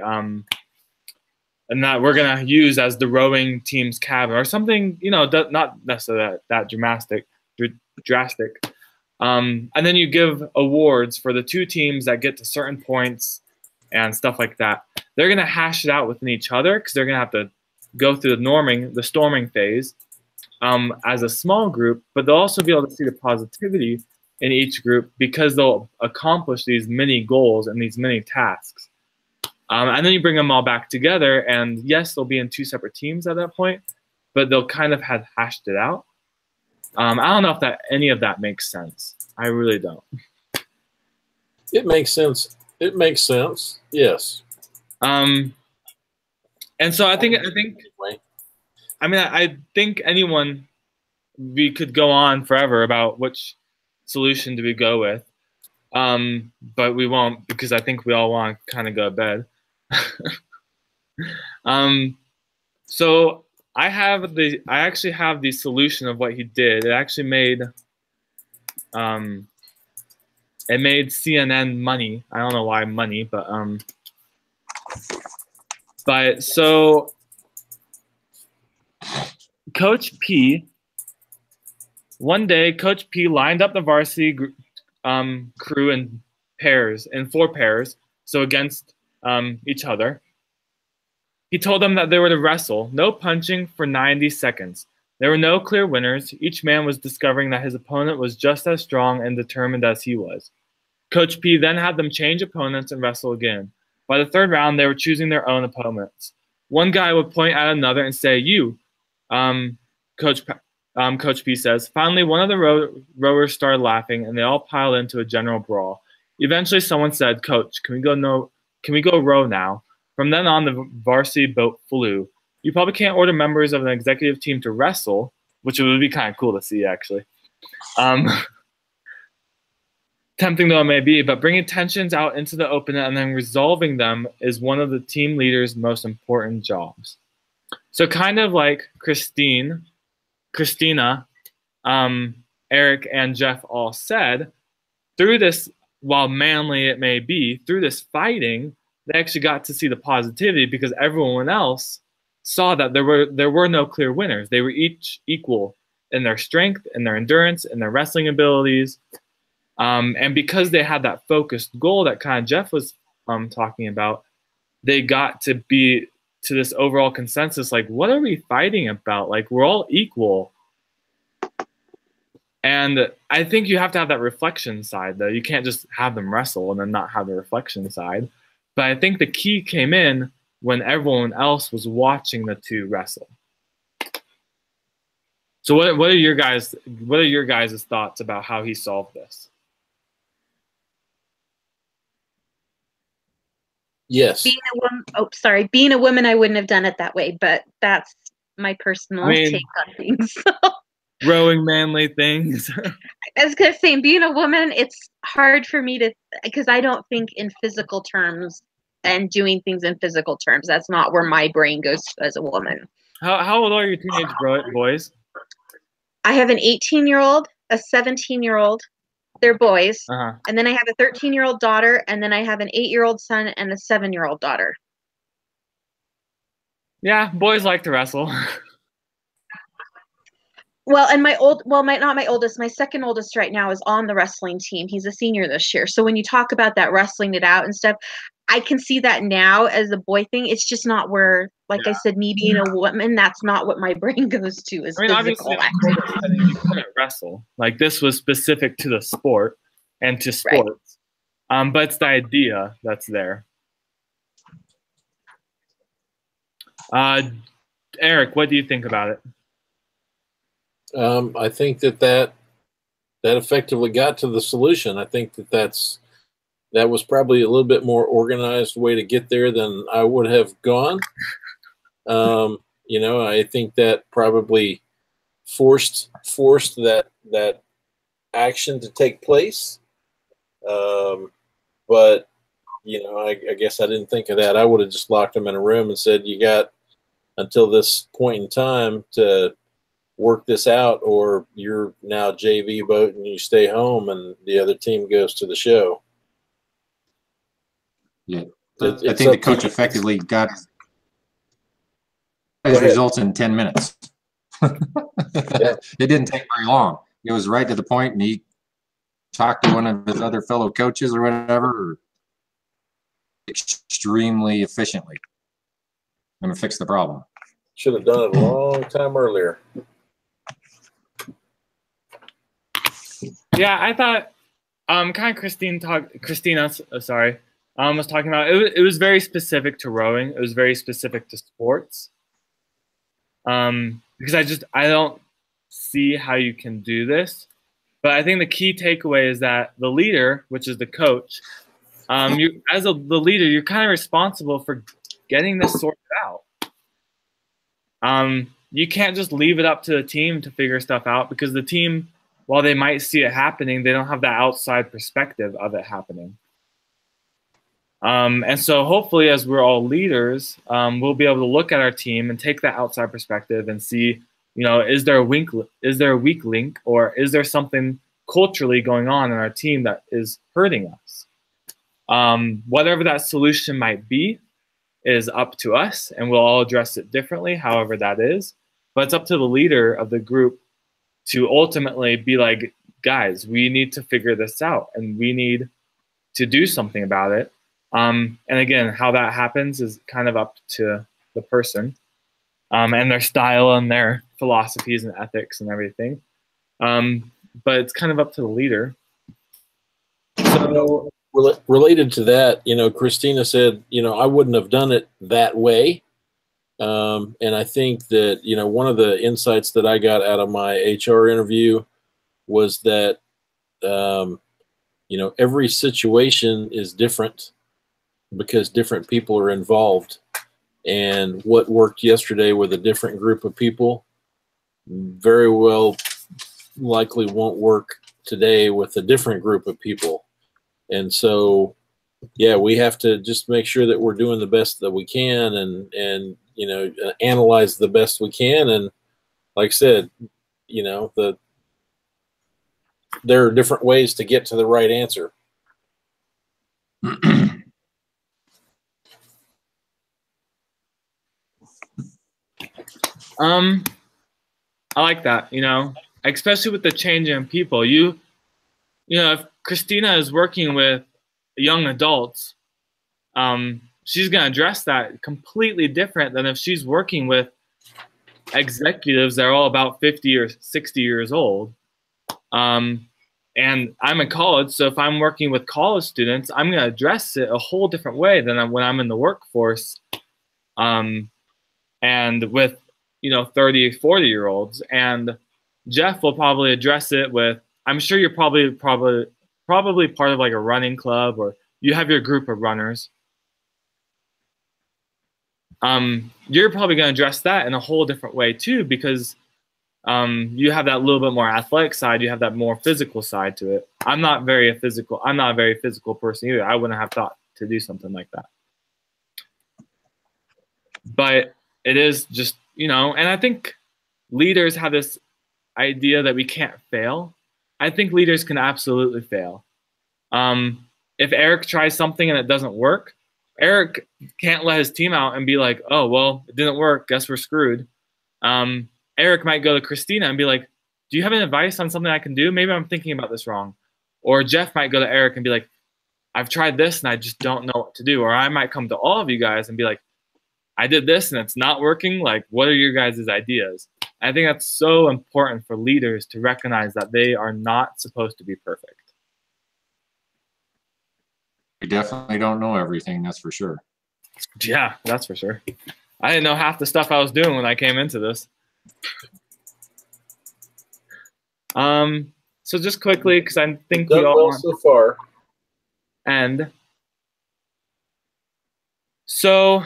and that we're gonna use as the rowing team's cabin or something, you know, not necessarily that drastic. And then you give awards for the two teams that get to certain points and stuff like that. They're gonna hash it out within each other because they're gonna have to go through the storming phase as a small group, but they'll also be able to see the positivity in each group because they'll accomplish these mini goals and these mini tasks. And then you bring them all back together, and yes, they'll be in two separate teams at that point, but they'll kind of have hashed it out. I don't know if any of that makes sense. I really don't. It makes sense. It makes sense. Yes. And so I think anyone, we could go on forever about which solution do we go with, but we won't, because I think we all want to kind of go to bed. So I actually have the solution of what he did. It actually made CNN money. I don't know why money, but so Coach P, one day Coach P lined up the varsity crew in 4 pairs. so against each other. He told them that they were to wrestle, no punching for 90 seconds. There were no clear winners. Each man was discovering that his opponent was just as strong and determined as he was. Coach P then had them change opponents and wrestle again. By the third round, they were choosing their own opponents. One guy would point at another and say, "You," Coach P says. Finally, one of the rowers started laughing, and they all piled into a general brawl. Eventually, someone said, "Coach, can we go row now?" From then on, the varsity boat flew. You probably can't order members of an executive team to wrestle, which would be kind of cool to see, actually. Tempting though it may be, but bringing tensions out into the open and then resolving them is one of the team leader's most important jobs. So kind of like Christina, Eric, and Jeff all said, through this, while manly it may be, through this fighting, they actually got to see the positivity because everyone else saw that there were no clear winners. They were each equal in their strength, in their endurance, in their wrestling abilities. And because they had that focused goal that kind of Jeff was talking about, they got to be to this overall consensus, like, what are we fighting about? Like, we're all equal. And I think you have to have that reflection side, though. You can't just have them wrestle and then not have the reflection side. But I think the key came in when everyone else was watching the two wrestle. So what are your guys' thoughts about how he solved this? Yes. Being a woman, I wouldn't have done it that way, but that's my personal take on things. Rowing manly things. I was gonna say, being a woman, it's hard for me to, because I don't think in physical terms and doing things in physical terms. That's not where my brain goes as a woman. How old are your teenage boys? I have an 18-year-old, a 17-year-old. They're boys. And then I have a 13-year-old daughter, and then I have an 8-year-old son and a 7-year-old daughter. Yeah, boys like to wrestle. Well, and my second oldest right now is on the wrestling team. He's a senior this year. So when you talk about that wrestling it out and stuff, I can see that now as a boy thing. It's just not where, like I said, me being a woman, that's not what my brain goes to is physical activity. You couldn't wrestle. Like, this was specific to the sport and to sports. Right. But it's the idea that's there. Eric, what do you think about it? I think that effectively got to the solution. I think that was probably a little bit more organized way to get there than I would have gone. I think that probably forced that action to take place. But I guess I didn't think of that. I would have just locked them in a room and said, you got until this point in time to work this out, or you're now JV boat and you stay home and the other team goes to the show. Yeah, I think the coach effectively got his results in 10 minutes. It didn't take very long. It was right to the point, and he talked to one of his other fellow coaches or whatever extremely efficiently and fix the problem. Should have done it a long time earlier. Yeah, I thought kind of Christina was talking about it was very specific to rowing. It was very specific to sports. Because I don't see how you can do this. But I think the key takeaway is that the leader, which is the coach, the leader, you're kind of responsible for getting this sorted out. You can't just leave it up to the team to figure stuff out, because the team, while they might see it happening, they don't have that outside perspective of it happening. And so hopefully, as we're all leaders, we'll be able to look at our team and take that outside perspective and see, is there a weak link, or is there something culturally going on in our team that is hurting us? Whatever that solution might be is up to us, and we'll all address it differently, however that is. But it's up to the leader of the group to ultimately be like, guys, we need to figure this out, and we need to do something about it. And again, how that happens is kind of up to the person and their style and their philosophies and ethics and everything. But it's kind of up to the leader. So related to that, Christina said, I wouldn't have done it that way. And I think that, one of the insights that I got out of my HR interview was that, every situation is different because different people are involved. And what worked yesterday with a different group of people very well likely won't work today with a different group of people. And so, yeah, we have to just make sure that we're doing the best that we can and analyze the best we can. And like I said, there are different ways to get to the right answer. I like that, especially with the change in people. If Christina is working with young adults, she's going to address that completely different than if she's working with executives that are all about 50 or 60 years old. And I'm in college, so if I'm working with college students, I'm going to address it a whole different way than when I'm in the workforce. And with 30, 40-year-olds, and Jeff will probably address it with, I'm sure you're probably part of like a running club, or you have your group of runners. You're probably going to address that in a whole different way too, because you have that little bit more athletic side, you have that more physical side to it. I'm not a very physical person either. I wouldn't have thought to do something like that. But it is just, and I think leaders have this idea that we can't fail. I think leaders can absolutely fail. If Eric tries something and it doesn't work, Eric can't let his team out and be like, oh, well, it didn't work, guess we're screwed. Eric might go to Christina and be like, do you have any advice on something I can do? Maybe I'm thinking about this wrong. Or Jeff might go to Eric and be like, I've tried this and I just don't know what to do. Or I might come to all of you guys and be like, I did this and it's not working. Like, what are your guys' ideas? I think that's so important for leaders to recognize that they are not supposed to be perfect. We definitely don't know everything, that's for sure. Yeah, that's for sure. I didn't know half the stuff I was doing when I came into this. So just quickly, because I think we all well so far. And so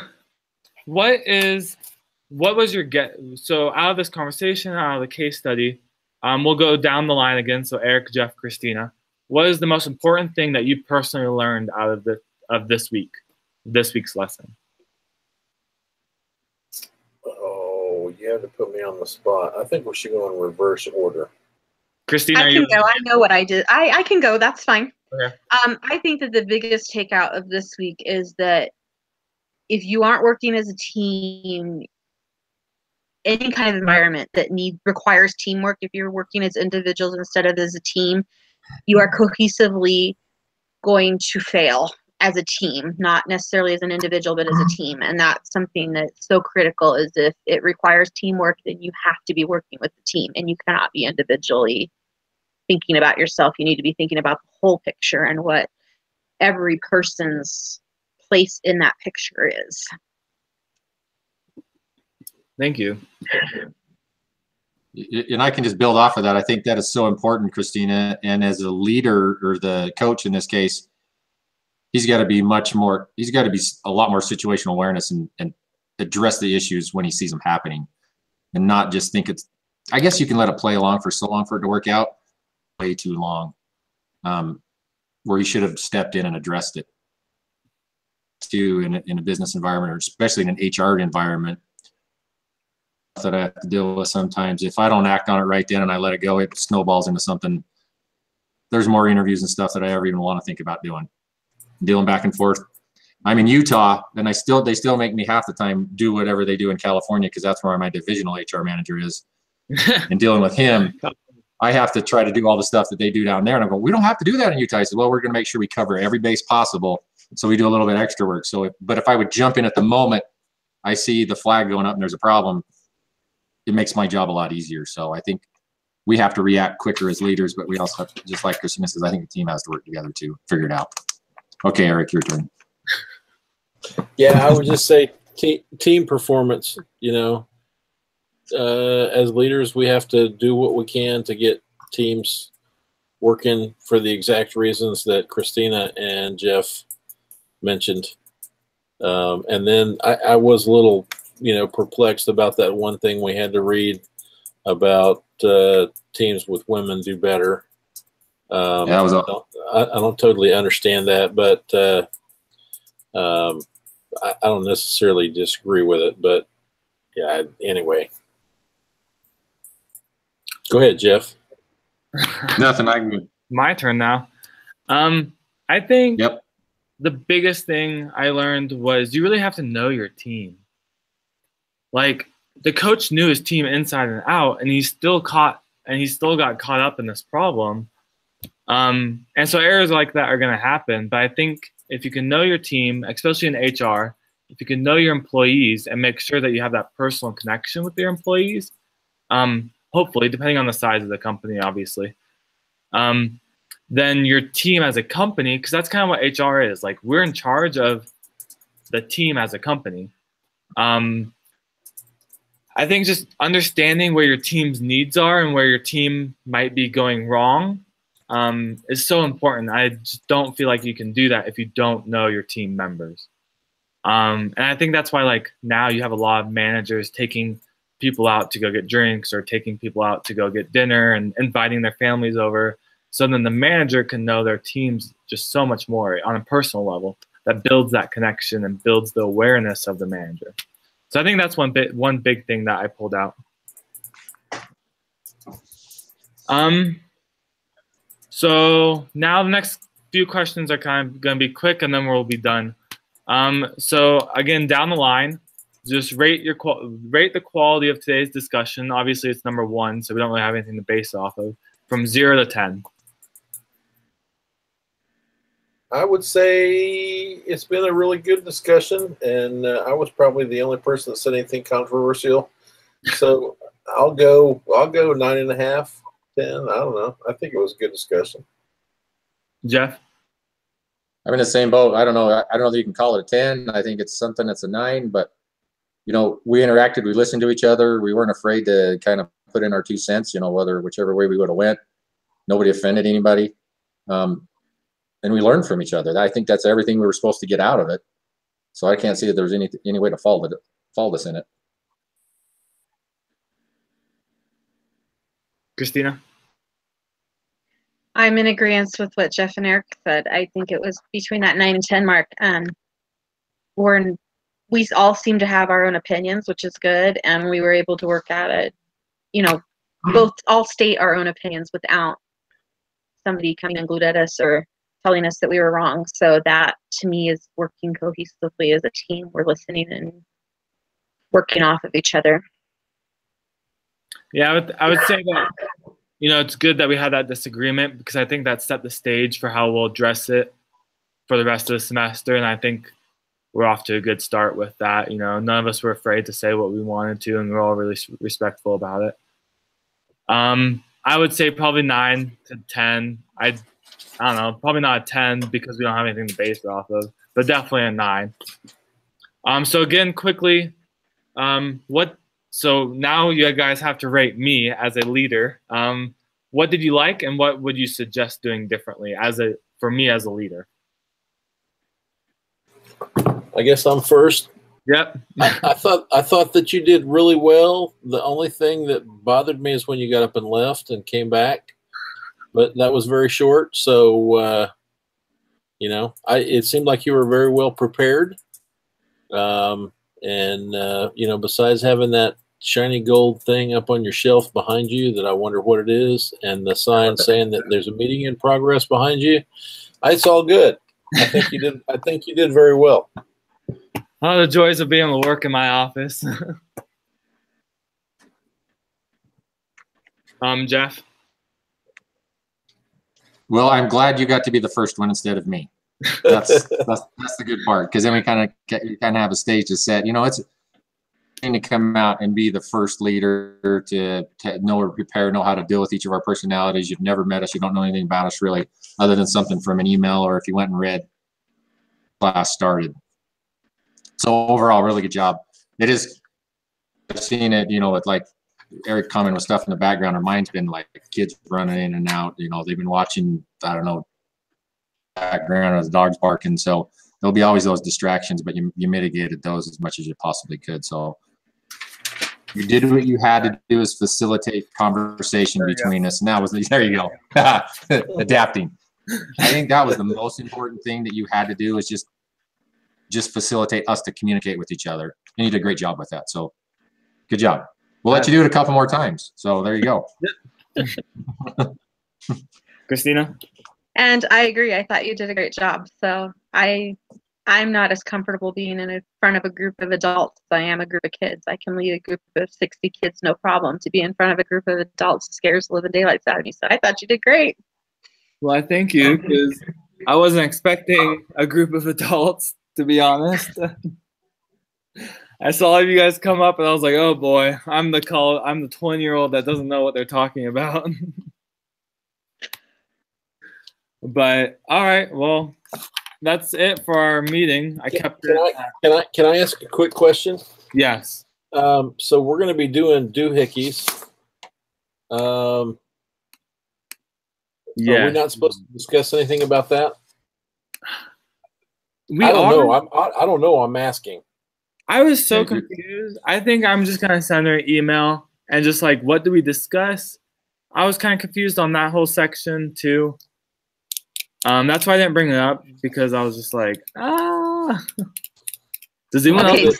what was your so out of this conversation, out of the case study, we'll go down the line again. So Eric, Jeff, Christina, what is the most important thing that you personally learned out of this week's lesson? Oh, you had to put me on the spot. I think we should go in reverse order. Christina, I can go. I know what I did. I can go. That's fine. Okay. I think that the biggest takeout of this week is that if you aren't working as a team, any kind of environment that requires teamwork, if you're working as individuals instead of as a team, you are cohesively going to fail as a team, not necessarily as an individual, but as a team. And that's something that's so critical, is if it requires teamwork, then you have to be working with the team, and you cannot be individually thinking about yourself. You need to be thinking about the whole picture and what every person's place in that picture is. Thank you. And I can just build off of that. I think that is so important, Christina. And as a leader, or the coach in this case, he's got to be a lot more situational awareness and address the issues when he sees them happening, and not just think I guess you can let it play along for so long for it to work out, way too long, where he should have stepped in and addressed it too in a business environment, or especially in an HR environment that I have to deal with sometimes. If I don't act on it right then and I let it go, it snowballs into something. There's more interviews and stuff that I ever even want to think about dealing back and forth. I'm in Utah, and they still make me half the time do whatever they do in California, because that's where my divisional HR manager is. And dealing with him, I have to try to do all the stuff that they do down there. And I go, we don't have to do that in Utah. I said, well, we're going to make sure we cover every base possible So we do a little bit extra work. So, but if I would jump in at the moment, I see the flag going up and there's a problem, it makes my job a lot easier. So I think we have to react quicker as leaders, but we also have to, just like Christina says, I think the team has to work together to figure it out. Okay, Eric, your turn. Yeah, I would just say team performance, you know, as leaders, we have to do what we can to get teams working for the exact reasons that Christina and Jeff mentioned. And then I was a little, you know, perplexed about that one thing we had to read about teams with women do better. Yeah, that was I don't totally understand that, but I don't necessarily disagree with it. But yeah, anyway. Go ahead, Jeff. Nothing. I'm good. My turn now. I think Yep. the biggest thing I learned was you really have to know your team. Like, the coach knew his team inside and out, and he still got caught up in this problem. And so errors like that are going to happen. But I think if you can know your team, especially in HR, if you can know your employees and make sure that you have that personal connection with your employees, hopefully, depending on the size of the company, obviously, then your team as a company, because that's kind of what HR is. Like, we're in charge of the team as a company. I think just understanding where your team's needs are and where your team might be going wrong is so important. I just don't feel like you can do that if you don't know your team members. And I think that's why, like, now you have a lot of managers taking people out to go get drinks or taking people out to go get dinner and inviting their families over. So then the manager can know their teams just so much more on a personal level. That builds that connection and builds the awareness of the manager. So I think that's one big thing that I pulled out. So now the next few questions are kind of going to be quick, and then we'll be done. So again, down the line, just rate the quality of today's discussion. Obviously, it's number 1, so we don't really have anything to base off of. From 0 to 10. I would say it's been a really good discussion, and I was probably the only person that said anything controversial. So I'll go 9.5, 10. I don't know. I think it was a good discussion. Jeff? I'm in the same boat. I don't know. I don't know if you can call it a 10. I think it's something that's a 9, but you know, we interacted, we listened to each other. We weren't afraid to kind of put in our 2 cents, you know, whichever way we would have went. Nobody offended anybody. And we learned from each other. I think that's everything we were supposed to get out of it. So I can't see that there's any way to fault us in it. Christina? I'm in agreement with what Jeff and Eric said. I think it was between that 9 and 10 mark. We all seem to have our own opinions, which is good, and we were able to work at it. You know, all state our own opinions without somebody coming and glued at us or telling us that we were wrong. So that, to me, is working cohesively as a team. We're listening and working off of each other. Yeah, I would say that, you know, it's good that we had that disagreement, because I think that set the stage for how we'll address it for the rest of the semester. And I think we're off to a good start with that. You know, none of us were afraid to say what we wanted to, and we're all really respectful about it. I would say probably 9 to 10. I don't know, probably not a 10 because we don't have anything to base it off of, but definitely a 9. So again, quickly, so now you guys have to rate me as a leader. What did you like, and what would you suggest doing differently for me as a leader? I guess I'm first. Yep. I thought that you did really well. The only thing that bothered me is when you got up and left and came back, but that was very short. So, you know, it seemed like you were very well prepared. And, you know, besides having that shiny gold thing up on your shelf behind you that I wonder what it is, and the sign saying that there's a meeting in progress behind you, it's all good. I think you did very well. Oh, the joys of being able to work in my office. Jeff? Well, I'm glad you got to be the first one instead of me. That's the good part, because then we kind of have a stage to set. You know, it's to come out and be the first leader to know or prepare, know how to deal with each of our personalities. You've never met us, you don't know anything about us really, other than something from an email or if you went and read class started. So overall, really good job. It is. I've seen it, you know, with like Eric commenting with stuff in the background. Or mine's been like kids running in and out. You know, they've been watching, I don't know, background as dogs barking. So there'll be always those distractions, but you mitigated those as much as you possibly could. So you did what you had to do, is facilitate conversation between us. And that was, there you go. Adapting. I think that was the most important thing that you had to do, is just facilitate us to communicate with each other. And you did a great job with that. So good job. We'll let you do it a couple more times. So there you go. Christina? And I agree. I thought you did a great job. So I'm not as comfortable being in front of a group of adults as I am a group of kids. I can lead a group of 60 kids, no problem. To be in front of a group of adults scares the living daylights out of me. So I thought you did great. Well, I thank you, because I wasn't expecting a group of adults, to be honest. I saw you guys come up and I was like, oh boy, I'm the 20-year-old that doesn't know what they're talking about. But all right, well, that's it for our meeting. Can I ask a quick question? Yes. So we're going to be doing doohickeys. Yeah. Are we not supposed to discuss anything about that? I don't know. I'm asking. I was so confused. I think I'm just gonna send her an email and just like, what do we discuss? I was kind of confused on that whole section too. That's why I didn't bring it up, because I was just like, Does anyone else?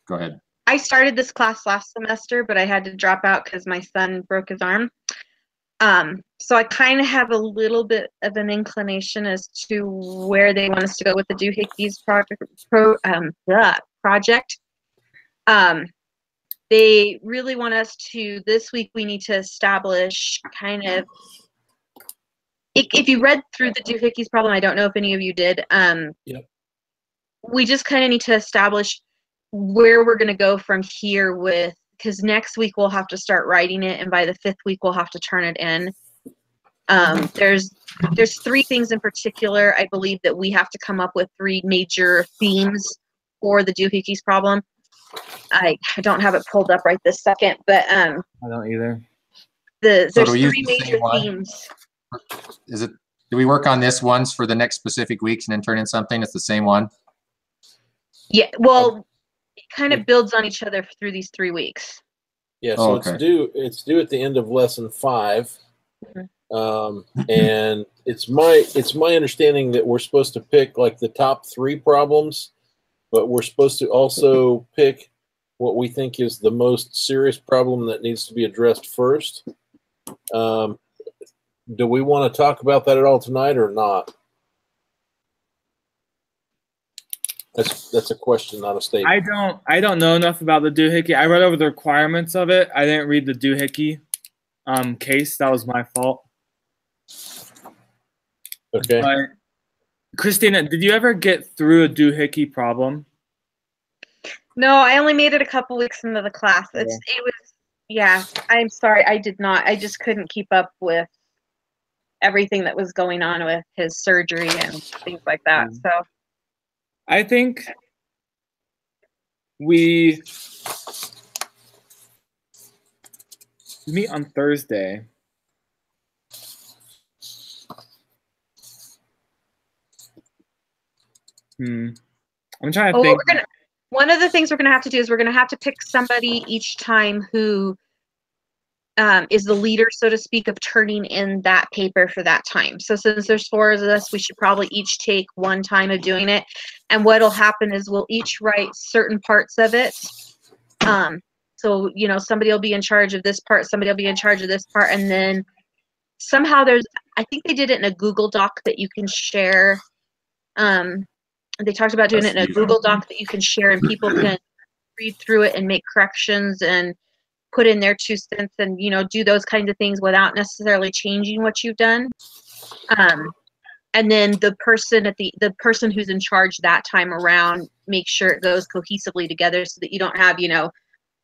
Go ahead. I started this class last semester, but I had to drop out because my son broke his arm. So I kind of have a little bit of an inclination as to where they want us to go with the doohickeys project. They really want us to, this week we need to establish kind of, if you read through the doohickeys problem, I don't know if any of you did, yep. We just kind of need to establish where we're going to go from here with, because next week we'll have to start writing it, and by the 5th week we'll have to turn it in. There's 3 things in particular, I believe, that we have to come up with 3 major themes for the doohickeys problem. I don't have it pulled up right this second, but I don't either. There's 3 major themes. Do we work on this once for the next specific weeks and then turn in something? It's the same one? Yeah, well, it kind of builds on each other through these 3 weeks. Yeah, so it's due at the end of lesson 5. Mm-hmm. And it's my understanding that we're supposed to pick like the top 3 problems, but we're supposed to also pick what we think is the most serious problem that needs to be addressed first. Do we want to talk about that at all tonight or not? That's a question, not a statement. I don't know enough about the doohickey. I read over the requirements of it. I didn't read the doohickey case. That was my fault. Okay. But, Christina, did you ever get through a doohickey problem? No, I only made it a couple weeks into the class. I'm sorry, I did not. I just couldn't keep up with everything that was going on with his surgery and things like that. So I think we meet on Thursday. I'm trying to think. One of the things we're going to have to do is we're going to have to pick somebody each time who is the leader, so to speak, of turning in that paper for that time. So since there's 4 of us, we should probably each take one time of doing it. And what'll happen is we'll each write certain parts of it. So, you know, somebody will be in charge of this part, somebody will be in charge of this part, and then somehow I think they did it in a Google Doc that you can share. They talked about doing it in a Google Doc that you can share, and people can read through it and make corrections and put in their 2 cents and, you know, do those kinds of things without necessarily changing what you've done. and then the person who's in charge that time around make sure it goes cohesively together so that you don't have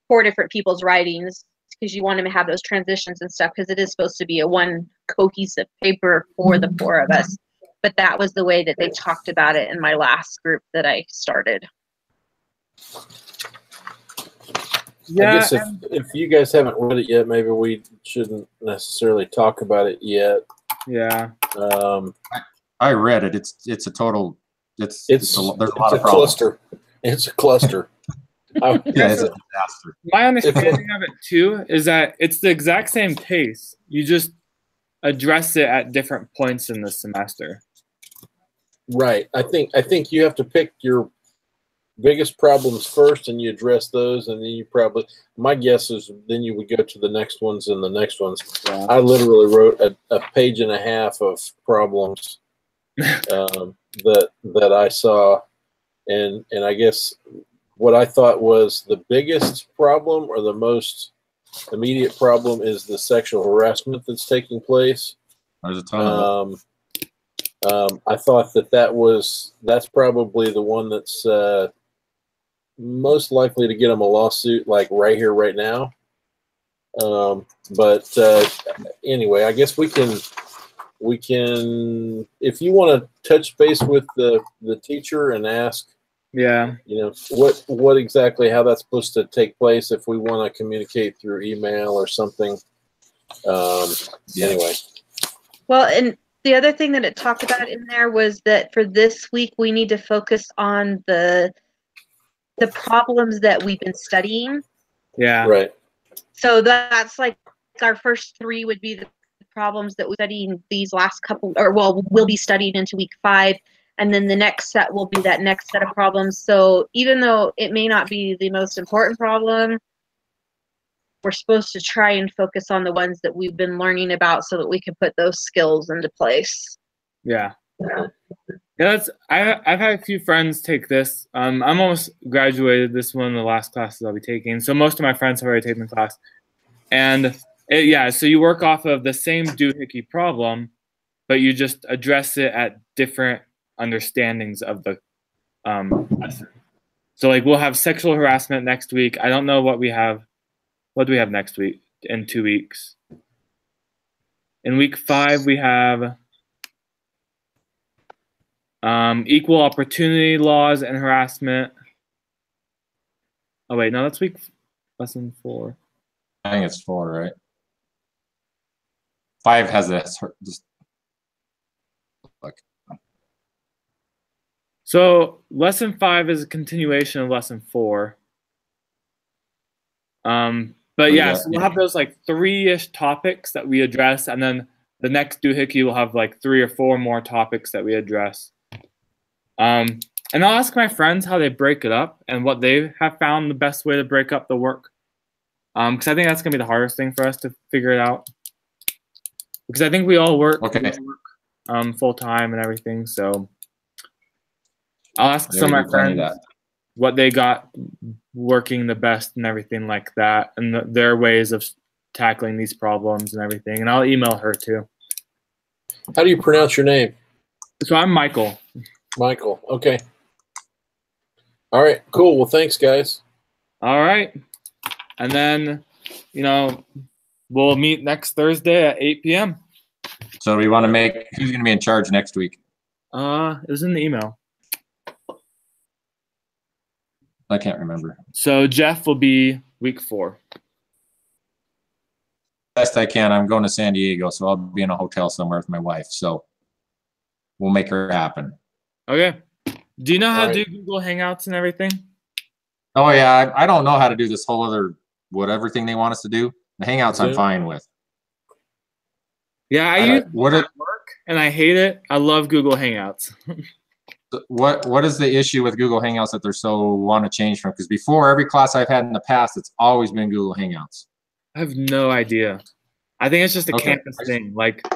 4 different people's writings, because you want them to have those transitions and stuff, because it is supposed to be a one cohesive paper for the 4 of us. But that was the way that they talked about it in my last group that I started. I guess if you guys haven't read it yet, maybe we shouldn't necessarily talk about it yet. Yeah. I read it. It's a total. There's a lot of problems. Cluster. It's a cluster. Yeah, it's a disaster. My understanding of it too is that it's the exact same case. You just address it at different points in the semester. Right. I think you have to pick your biggest problems first, and you address those, and then you probably. My guess is then you would go to the next ones and the next ones. Yeah. I literally wrote a page and a half of problems that I saw, and I guess what I thought was the biggest problem or the most immediate problem is the sexual harassment that's taking place. There's a ton of it. I thought that's probably the one that's most likely to get them a lawsuit, like right here, right now. But anyway, I guess we can, if you want to touch base with the teacher and ask, Yeah. what exactly, how that's supposed to take place, if we want to communicate through email or something. Anyway. Well, and the other thing that it talked about in there was that for this week, we need to focus on the problems that we've been studying. Yeah. Right. So that's like our first 3 would be the problems that we're studying these last couple, or well, we'll be studying into week 5. And then the next set will be that next set of problems. So even though it may not be the most important problem, we're supposed to try and focus on the ones that we've been learning about so that we can put those skills into place. Yeah. Yeah, I've had a few friends take this. I'm almost graduated. This is one of the last classes I'll be taking. So most of my friends have already taken the class. And so you work off of the same doohickey problem, but you just address it at different understandings of the lesson. So like we'll have sexual harassment next week. I don't know what we have. What do we have next week? In 2 weeks. In week 5 we have equal opportunity laws and harassment. Oh wait, no, that's lesson 4. I think it's 4, right? 5 has this. So lesson 5 is a continuation of lesson 4. But yeah, so we'll have those like 3-ish topics that we address, and then the next doohickey will have like 3 or 4 more topics that we address. And I'll ask my friends how they break it up and what they have found the best way to break up the work. Because I think that's gonna be the hardest thing for us to figure it out. Because I think we all work full time and everything. So I'll ask some of my friends what they got working the best and everything like that, and their ways of tackling these problems and everything. And I'll email her too. How do you pronounce your name? So I'm Michael. Michael. Okay. All right. Cool. Well, thanks, guys. All right. And then, we'll meet next Thursday at 8 p.m. So we want to make, who's going to be in charge next week? It was in the email. I can't remember. So Jeff will be week 4. Best I can. I'm going to San Diego, so I'll be in a hotel somewhere with my wife. So we'll make her happen. Okay. Do you know how to do Google Hangouts and everything? Oh, yeah. I don't know how to do this whole other whatever thing they want us to do. The Hangouts I'm fine with. Yeah, I use it at work, and I hate it. I love Google Hangouts. What is the issue with Google Hangouts that they're so want to change from? Because before, every class I've had in the past, it's always been Google Hangouts. I have no idea. I think it's just a campus thing. Like,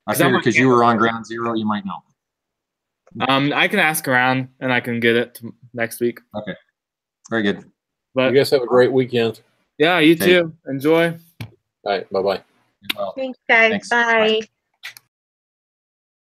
I figured because you were on Ground Zero, you might know. I can ask around and I can get it next week. Okay, very good. But you guys have a great weekend. Yeah, you too. Enjoy. All right, bye-bye. Thanks, guys. Bye.